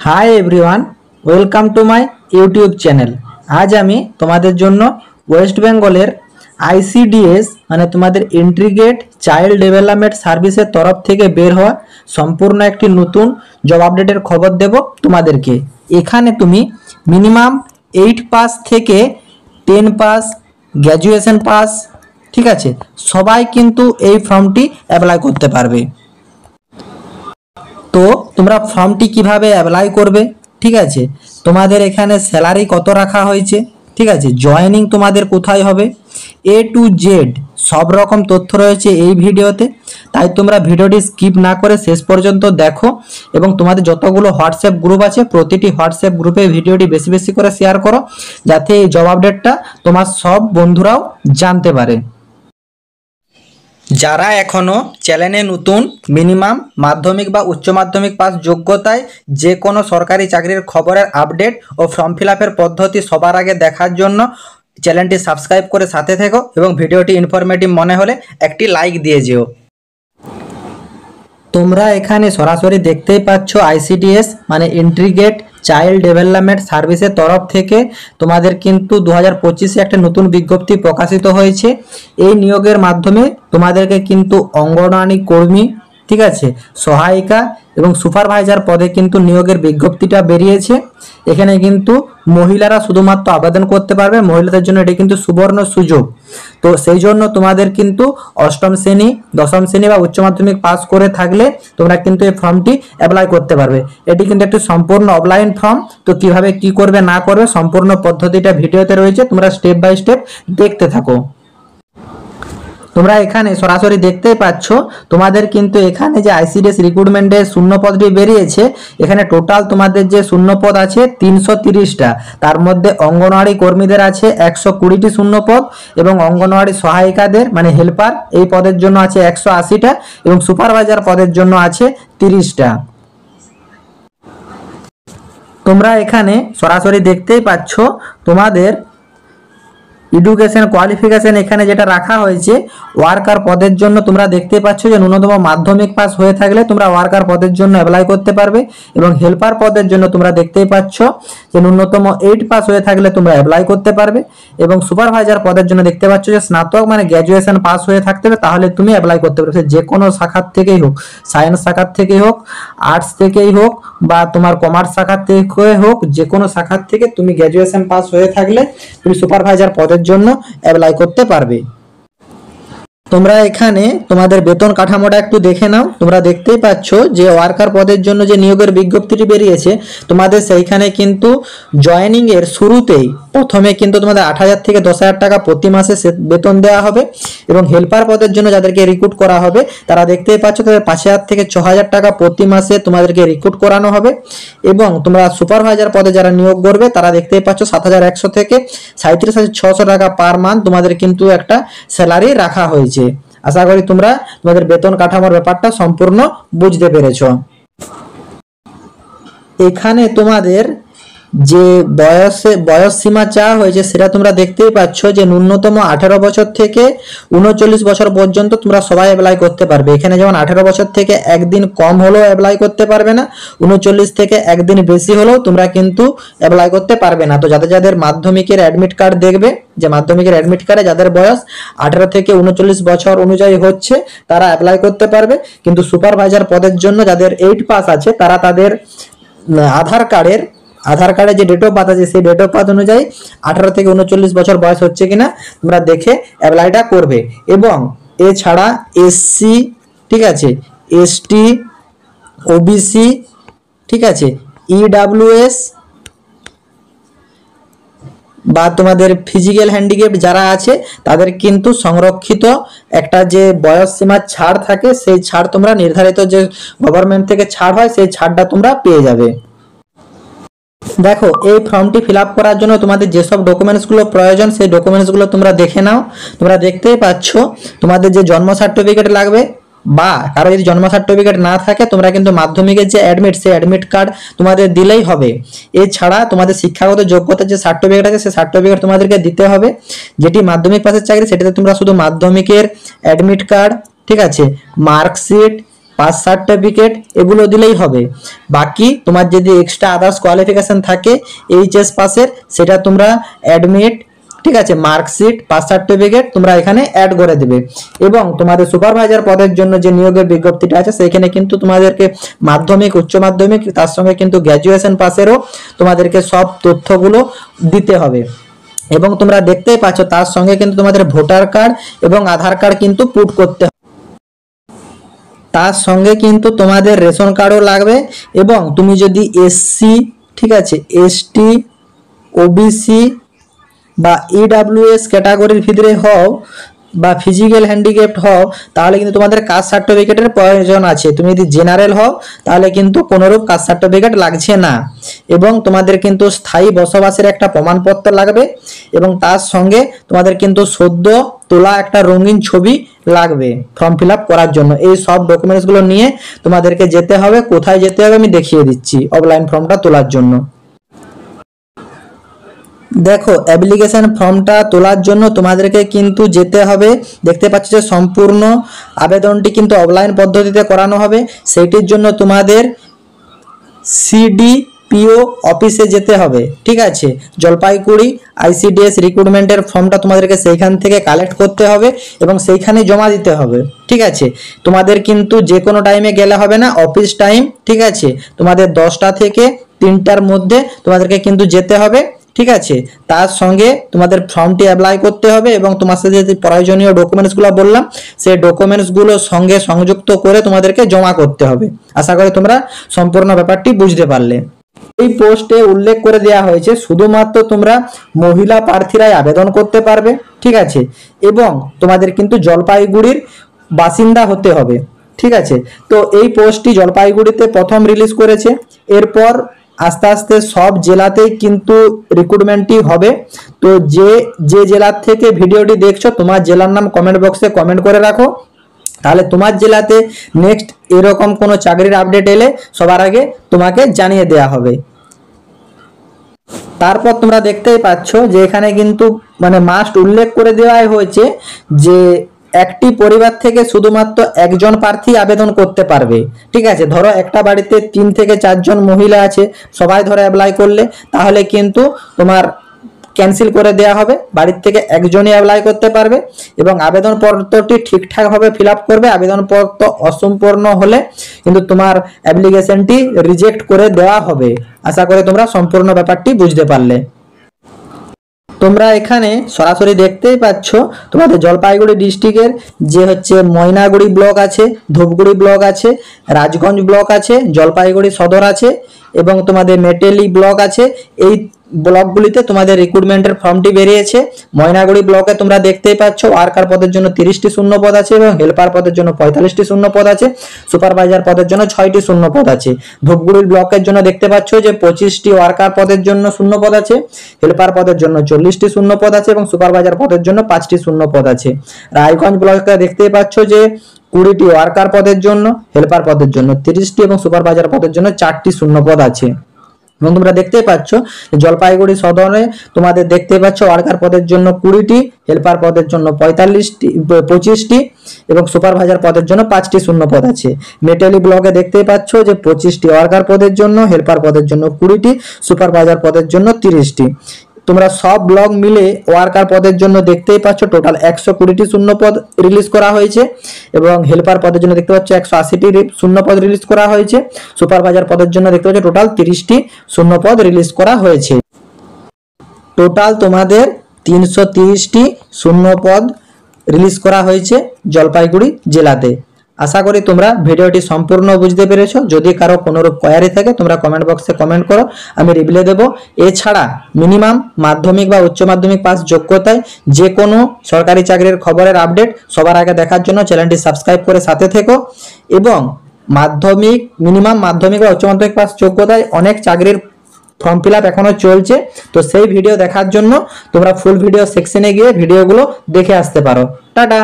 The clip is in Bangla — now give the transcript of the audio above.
Hi everyone, welcome to my YouTube channel. আজ আমি তোমাদের জন্য ওয়েস্ট বেঙ্গলের আইসিডিএস মানে তোমাদের ইন্টিগ্রেটেড চাইল্ড ডেভেলপমেন্ট সার্ভিসের তরফ থেকে বের হওয়া সম্পূর্ণ একটি নতুন জব আপডেটের খবর দেব তোমাদেরকে। এখানে তুমি মিনিমাম 8 পাস থেকে 10 পাস, গ্র্যাজুয়েশন পাস, ঠিক আছে, সবাই কিন্তু এই ফর্মটি অ্যাপ্লাই করতে পারবে। তো তোমরা ফর্মটি কিভাবে অ্যাপ্লাই করবে, ঠিক আছে, তোমাদের এখানে স্যালারি কত রাখা হয়েছে, ঠিক আছে, জয়েনিং তোমাদের কোথায় হবে, এ টু জেড সব রকম তথ্য রয়েছে এই ভিডিওতে। তাই তোমরা ভিডিওটি স্কিপ না করে শেষ পর্যন্ত দেখো এবং তোমাদের যতগুলো হোয়াটসঅ্যাপ গ্রুপ আছে প্রতিটি হোয়াটসঅ্যাপ গ্রুপে ভিডিওটি বেশি বেশি করে শেয়ার করো, যাতে এই জব আপডেটটা তোমার সব বন্ধুরাও জানতে পারে। যারা এখনও চ্যানেলে নতুন, মিনিমাম মাধ্যমিক বা উচ্চ মাধ্যমিক পাস যোগ্যতায় যে কোনো সরকারি চাকরির খবরের আপডেট ও ফর্ম ফিল আপের পদ্ধতি সবার আগে দেখার জন্য চ্যানেলটি সাবস্ক্রাইব করে সাথে থেকো এবং ভিডিওটি ইনফরমেটিভ মনে হলে একটি লাইক দিয়ে যেও। তোমরা এখানে সরাসরি দেখতেই পাচ্ছ আইসিডিএস মানে ইন্টিগ্রেটেড চাইল্ড ডেভেলপমেন্ট সার্ভিসের তরফ থেকে তোমাদের কিন্তু 2025-এ একটা নতুন বিজ্ঞপ্তি প্রকাশিত হয়েছে। এই নিয়োগের মাধ্যমে তোমাদেরকে কিন্তু অঙ্গনওয়াড়ি কর্মী, ঠিক আছে, সহায়িকা এবং সুপারভাইজার পদে কিন্তু নিয়োগের বিজ্ঞপ্তিটা বেরিয়েছে। এখানে কিন্তু মহিলারা শুধুমাত্র আবেদন করতে পারবে, মহিলাদের জন্য এটি কিন্তু সুবর্ণ সুযোগ। তো সেই জন্য তোমাদের কিন্তু অষ্টম শ্রেণী, দশম শ্রেণী বা উচ্চ মাধ্যমিক পাস করে থাকলে তোমরা কিন্তু এই ফর্মটি অ্যাপ্লাই করতে পারবে। এটি কিন্তু একটি সম্পূর্ণ অফলাইন ফর্ম। তো কিভাবে কি করবে না করবে সম্পূর্ণ পদ্ধতিটা ভিডিওতে রয়েছে, তোমরা স্টেপ বাই স্টেপ দেখতে থাকো। তোমরা এখানে সরাসরি দেখতেই পাচ্ছ তোমাদের কিন্তু এখানে যে আইসিডিএস রিক্রুটমেন্টের শূন্য পদটি বেরিয়েছে, এখানে টোটাল তোমাদের যে শূন্য পদ আছে 330টা। তার মধ্যে অঙ্গনওয়াড়ি কর্মীদের আছে 120টি শূন্য পদ এবং অঙ্গনওয়াড়ি সহায়িকাদের মানে হেল্পার এই পদের জন্য আছে 180টা এবং সুপারভাইজার পদের জন্য আছে 30টা। তোমরা এখানে সরাসরি দেখতেই পাচ্ছ তোমাদের এডুকেশন কোয়ালিফিকেশন এখানে যেটা রাখা হয়েছে ওয়ার্কার পদের জন্য তোমরা দেখতে পাচ্ছ যে ন্যূনতম মাধ্যমিক পাস হয়ে থাকলে তোমরা ওয়ার্কার পদের জন্য অ্যাপ্লাই করতে পারবে এবং হেল্পার পদের জন্য তোমরা দেখতেই পাচ্ছ যে ন্যূনতম 8 পাস হয়ে থাকলে তোমরা অ্যাপ্লাই করতে পারবে এবং সুপারভাইজার পদের জন্য দেখতে পাচ্ছ যে স্নাতক মানে গ্র্যাজুয়েশন পাস হয়ে থাকতে হবে, তাহলে তুমি অ্যাপ্লাই করতে পারবে। যে কোনো শাখার থেকেই হোক, সায়েন্স শাখার থেকেই হোক, আর্টস থেকেই হোক বা তোমার কমার্স শাখার থেকে হোক, যে কোনো শাখার থেকে তুমি গ্র্যাজুয়েশন পাস হয়ে থাকলে তুমি সুপারভাইজার পদের জন্য অ্যাপ্লাই করতে পারবে। তোমরা এখানে তোমাদের বেতন কাঠামোটা একটু দেখে নাও। তোমরা দেখতেই পাচ্ছ যে ওয়ার্কার পদের জন্য যে নিয়োগের বিজ্ঞপ্তিটি বেরিয়েছে তোমাদের সেইখানে কিন্তু জয়েনিং এর শুরুতেই প্রথমে কিন্তু তোমাদের 8,000 থেকে 10,000 টাকা প্রতি মাসে বেতন দেওয়া হবে এবং হেল্পার পদের জন্য যাদেরকে রিক্রুট করা হবে তারা দেখতেই পাচ্ছ তাদের 5,000 থেকে 6,000 টাকা প্রতি মাসে তোমাদেরকে রিক্রুট করানো হবে এবং তোমরা সুপারভাইজার পদে যারা নিয়োগ করবে তারা দেখতেই পাচ্ছ 7,100 থেকে 37,600 টাকা পার মান্থ তোমাদের কিন্তু একটা স্যালারি রাখা হয়েছে। আশা করি তোমরা তোমাদের বেতন কাঠামোর ব্যাপারটা সম্পূর্ণ বুঝতে পেরেছো। এখানে তোমাদের যে বয়স সীমা চাওয়া হয়েছে সেটা তোমরা দেখতেই পাচ্ছ যে ন্যূনতম 18 বছর থেকে 39 বছর পর্যন্ত তোমরা সবাই অ্যাপ্লাই করতে পারবে। এখানে যেমন 18 বছর থেকে একদিন কম হলেও অ্যাপ্লাই করতে পারবে না, 39 থেকে একদিন বেশি হলেও তোমরা কিন্তু অ্যাপ্লাই করতে পারবে না। তো যাদের মাধ্যমিকের অ্যাডমিট কার্ড দেখবে, যে মাধ্যমিকের অ্যাডমিট কার্ডে যাদের বয়স 18 থেকে 39 বছর অনুযায়ী হচ্ছে তারা অ্যাপ্লাই করতে পারবে। কিন্তু সুপারভাইজার পদের জন্য যাদের 8 পাস আছে তারা তাদের আধার কার্ডে যে ডেট অফ বার্থ আছে সেই ডেট অফ বার্থ অনুযায়ী 18 থেকে 39 বছর বয়স হচ্ছে কিনা তোমরা দেখে অ্যাপ্লাইটা করবে। এবং এছাড়া এসসি, ঠিক আছে, এসটি, ওবিসি, ঠিক আছে, ইডাব্লিউএস বা তোমাদের ফিজিক্যাল হ্যান্ডিক্যাপ যারা আছে তাদের কিন্তু সংরক্ষিত একটা যে বয়স সীমার ছাড় থাকে সেই ছাড় তোমরা নির্ধারিত যে গভর্নমেন্ট থেকে ছাড় হয় সেই ছাড়টা তোমরা পেয়ে যাবে। দেখো এই ফর্মটি ফিল আপ করার জন্য তোমাদের যেসব ডকুমেন্টসগুলো প্রয়োজন সেই ডকুমেন্টসগুলো তোমরা দেখে নাও। তোমরা দেখতেই পাচ্ছ তোমাদের যে জন্ম সার্টিফিকেট লাগবে বা কারো যদি জন্ম সার্টিফিকেট না থাকে তোমরা কিন্তু মাধ্যমিকের যে সেই অ্যাডমিট কার্ড তোমাদের দিলেই হবে। এছাড়া তোমাদের শিক্ষাগত যোগ্যতার যে সার্টিফিকেট আছে সেই সার্টিফিকেট তোমাদেরকে দিতে হবে। যেটি মাধ্যমিক পাসের চাকরি সেটাতে তোমরা শুধু মাধ্যমিকের অ্যাডমিট কার্ড, ঠিক আছে, মার্কশিট, পাস সার্টিফিকেট এগুলো দিলেই হবে। বাকি তোমার যদি এক্সট্রা আদার্স কোয়ালিফিকেশন থাকে এইচএস পাসের, সেটা তোমরা অ্যাডমিট, ঠিক আছে, মার্কশিট, পাস সার্টিফিকেট তোমরা এখানে অ্যাড করে দেবে। এবং তোমাদের সুপারভাইজার পদের জন্য যে নিয়োগের বিজ্ঞপ্তিটা আছে সেখানে কিন্তু তোমাদেরকে মাধ্যমিক, উচ্চ মাধ্যমিক, তার সঙ্গে কিন্তু গ্র্যাজুয়েশন পাসেরও তোমাদেরকে সব তথ্যগুলো দিতে হবে। এবং তোমরা দেখতেই পাচ্ছ তার সঙ্গে কিন্তু তোমাদের ভোটার কার্ড এবং আধার কার্ড কিন্তু পুট করতে হবে। তার সঙ্গে কিন্তু তোমাদের রেশন কার্ডও লাগবে। এবং তুমি যদি এসসি, ঠিক আছে, এসটি, ওবিসি বা ইডাব্লিউএস ক্যাটাগরির ভিতরে হও বা ফিজিক্যাল হ্যান্ডিক্যাপ্ট হও, তাহলে কিন্তু তোমাদের কাস্ট সার্টিফিকেটের প্রয়োজন আছে। তুমি যদি জেনারেল হও তাহলে কিন্তু কোনোরূপ কাস্ট সার্টিফিকেট লাগছে না। এবং তোমাদের কিন্তু স্থায়ী বসবাসের একটা প্রমাণপত্র লাগবে। এবং তার সঙ্গে তোমাদের কিন্তু সদ্য তোলা একটা রঙিন ছবি লাগবে ফর্ম ফিল আপ করার জন্য। এই সব ডকুমেন্টসগুলো নিয়ে তোমাদেরকে যেতে হবে। কোথায় যেতে হবে আমি দেখিয়ে দিচ্ছি অফলাইন ফর্মটা তোলার জন্য। দেখো, অ্যাপ্লিকেশন ফর্মটা তোলার জন্য তোমাদেরকে কিন্তু যেতে হবে, দেখতে পাচ্ছ যে সম্পূর্ণ আবেদনটি কিন্তু অফলাইন পদ্ধতিতে করানো হবে। সেইটির জন্য তোমাদের সিডিপিও অফিসে যেতে হবে, ঠিক আছে। জলপাইগুড়ি আইসিডিএস রিক্রুটমেন্টের ফর্মটা তোমাদেরকে সেইখান থেকে কালেক্ট করতে হবে এবং সেইখানে জমা দিতে হবে, ঠিক আছে। তোমাদের কিন্তু যে কোনো টাইমে গেলে হবে না, অফিস টাইম, ঠিক আছে, তোমাদের 10টা থেকে 3টার মধ্যে তোমাদেরকে কিন্তু যেতে হবে, ঠিক আছে। তার সঙ্গে তোমাদের ফর্মটি অ্যাপ্লাই করতে হবে এবং তোমার সাথে যে প্রয়োজনীয় ডকুমেন্টসগুলো বললাম সেই ডকুমেন্টসগুলো সঙ্গে সংযুক্ত করে তোমাদেরকে জমা করতে হবে। আশা করি তোমরা সম্পূর্ণ ব্যাপারটি বুঝতে পারলে। এই পোস্টে উল্লেখ করে দেওয়া হয়েছে শুধুমাত্র তোমরা মহিলা প্রার্থীরাই আবেদন করতে পারবে, ঠিক আছে। এবং তোমাদের কিন্তু জলপাইগুড়ির বাসিন্দা হতে হবে, ঠিক আছে। তো এই পোস্টটি জলপাইগুড়িতে প্রথম রিলিজ করেছে। এরপর আস্তে আস্তে সব জেলাতেই কিন্তু রিক্রুটমেন্টটি হবে। তো যে যে জেলার থেকে ভিডিওটি দেখছো তোমার জেলার নাম কমেন্ট বক্সে কমেন্ট করে রাখো, তাহলে তোমার জেলাতে নেক্সট এরকম কোনো চাকরির আপডেট এলে সবার আগে তোমাকে জানিয়ে দেওয়া হবে। তারপর তোমরা দেখতেই পাচ্ছ যে এখানে কিন্তু মানে মাস্ট উল্লেখ করে দেওয়াই হয়েছে যে একটি পরিবার থেকে শুধুমাত্র একজন প্রার্থী আবেদন করতে পারবে, ঠিক আছে। ধরো একটা বাড়িতে 3 থেকে 4 জন মহিলা আছে, সবাই ধরো অ্যাপ্লাই করলে তাহলে কিন্তু তোমার ক্যান্সেল করে দেওয়া হবে, বাড়ির থেকে একজনই অ্যাপ্লাই করতে পারবে। এবং আবেদনপত্রটি ঠিকঠাকভাবে ফিল আপ করবে। আবেদনপত্র অসম্পূর্ণ হলে কিন্তু তোমার অ্যাপ্লিকেশনটি রিজেক্ট করে দেওয়া হবে। আশা করি তোমরা সম্পূর্ণ ব্যাপারটি বুঝতে পারলে। তোমরা এখানে সরাসরি দেখতেই পাচ্ছ তোমাদের জলপাইগুড়ি ডিস্ট্রিক্টের যে হচ্ছে ময়নাগুড়ি ব্লক আছে, ধূপগুড়ি ব্লক আছে, রাজগঞ্জ ব্লক আছে, জলপাইগুড়ি সদর আছে এবং তোমাদের মেটেলি ব্লক আছে। এই ব্লকগুলিতে তোমাদের রিক্রুটমেন্টের ফর্মটি বেরিয়েছে। ময়নাগুড়ি ব্লকে তোমরা দেখতেই পাচ্ছ ওয়ার্কার পদের জন্য 30টি শূন্য পদ আছে এবং হেল্পার পদের জন্য 45টি শূন্য পদ আছে, সুপারভাইজার পদের জন্য 6টি শূন্য পদ আছে। ধূপগুড়ি ব্লকের জন্য দেখতে পাচ্ছ যে 25টি ওয়ার্কার পদের জন্য শূন্য পদ আছে, হেল্পার পদের জন্য 40টি শূন্য পদ আছে এবং সুপারভাইজার পদের জন্য 5টি শূন্য পদ আছে। রায়গঞ্জ ব্লকে দেখতেই পাচ্ছ যে 20টি ওয়ার্কার পদের জন্য, হেল্পার পদের জন্য 30টি এবং সুপারভাইজার পদের জন্য 4টি শূন্য পদ আছে। এবং তোমরা দেখতেই পাচ্ছ জলপাইগুড়ি সদরে তোমাদের দেখতে পাচ্ছ ওয়ার্কার পদের জন্য 20টি, হেল্পার পদের জন্য 25টি এবং সুপারভাইজার পদের জন্য 5টি শূন্য পদ আছে। মেটেলি ব্লকে দেখতেই পাচ্ছ যে 25টি ওয়ার্কার পদের জন্য, হেল্পার পদের জন্য 20টি, সুপারভাইজার পদের জন্য 30টি। তোমরা সব ব্লক মিলে ওয়ার্কার পদের জন্য দেখতেই পাচ্ছ টোটাল 120টি শূন্য পদ রিলিজ করা হয়েছে এবং হেল্পার পদের জন্য দেখতে পাচ্ছ 180টি শূন্য পদ রিলিজ করা হয়েছে। সুপারভাইজার পদের জন্য দেখতে পাচ্ছ টোটাল 30টি শূন্য পদ রিলিজ করা হয়েছে। টোটাল তোমাদের 330টি শূন্য পদ রিলিজ করা হয়েছে জলপাইগুড়ি জেলাতে। আশা করি তোমরা ভিডিওটি সম্পূর্ণ বুঝতে পেরেছো। যদি কারো কোনোরূপ কোয়ারি থাকে তোমরা কমেন্ট বক্সে কমেন্ট করো, আমি রিপ্লাই দেবো। এছাড়া মিনিমাম মাধ্যমিক বা উচ্চ মাধ্যমিক পাস যোগ্যতায় যে কোনো সরকারি চাকরির খবরের আপডেট সবার আগে দেখার জন্য চ্যানেলটি সাবস্ক্রাইব করে সাথে থেকো। এবং মাধ্যমিক, মিনিমাম মাধ্যমিক বা উচ্চ মাধ্যমিক পাস যোগ্যতায় অনেক চাকরির ফর্ম ফিল আপ এখনো চলছে, তো সেই ভিডিও দেখার জন্য তোমরা ফুল ভিডিও সেকশনে গিয়ে ভিডিওগুলো দেখে আসতে পারো। টাটা।